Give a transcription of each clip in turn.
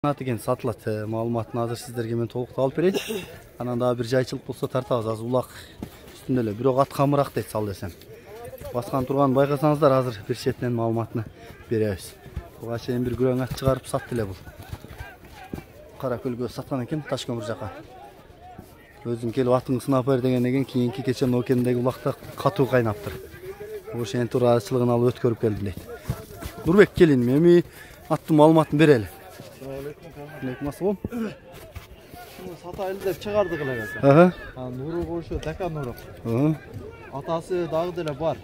Деген сатылат. Маалыматын азыр сиздерге мен толуктап алып берейин. Анан дагы бир жайчылык болсо тартабыз. Азыр улак үстүндө эле, бирок ат камыраак дейт сал десем. Баскан турганын байкасаңыздар, азыр бир четинен маалыматын беребиз. Буга чейин бир күрөң ат чыгарып сатты эле бул. Кара көлгө саткан экен, таш көмүр жака. Өзүң келип атыңды сынап бер дегенден кийин кийинки кече Нокендеги улакта катуу кайнаптыр. Ошен туурачылыгын алып өткөрүп келдим дейт. Нурбек келин, эми аттын маалыматын берели. Алейкум ассалам. Сатайлы деп чыгардык эле. Нуру кошу така Нуру. Атасы дагы деле бар.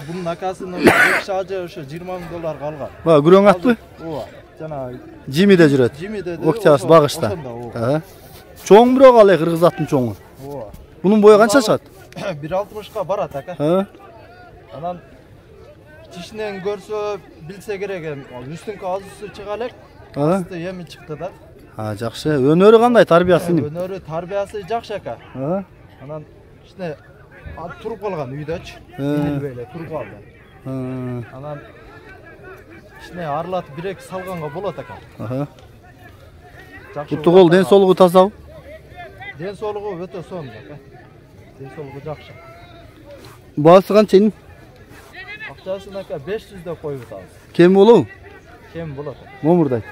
Бунун акасынын жакшы ошо $20,000 калган. Баа, күрөң атпы? Ооба. Жана Жимиде жүрөт. Жимиде. Октябрь багышта. Чоң бирок ал кыргыз аттын чоңу. Ооба. Бунун бою канча чыгат? 1.60га барат ака. Анан тишинен көрсө билсе керек эми. Үстүңкү азысы чыга элек. Асты эми чыкты да. Жакшы. Өнөрү кандай, тарбиясы? Өнөрү, тарбиясы жакшы ака. Анан кичине туруп калган үйдөчү. Билбей эле туруп калды. Анан кичине арылатып бирек салганга болот ака. Куттук бол, ден соолугу тазабы? Ден соолугу өтө сонун ака. Ден соолугу жакшы. Баасы канча? Акчасын ака 500 деп коюп атабыз. Кем болобу? Кем болот. Номурдай.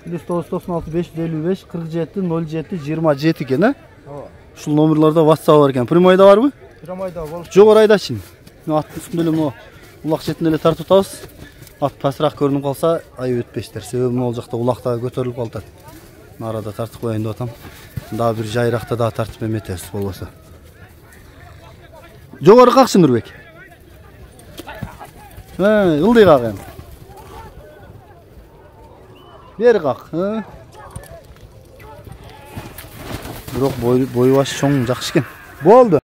+996 555 47 07 27 экен, Ооба. Ушул номерларда WhatsApp бар экен. Прямойда барбы? Прямойда болуп. Жогору айдачын. Аттын үстүндө эле могу улак четинде эле тартып атабыз. Ат пасыраак көрүнүп калса, айып өтпөйсүздөр. Себеби могул жакта улакта көтөрүлүп калат. Нарада тартып коеюн деп атам. Дагы бир жайракта дагы тартып эметебиз болбосо. Жогору какчы Нурбек? Ылдый как эми. Бери как, Бирок бою башы чоң, жакшы экен. Болду.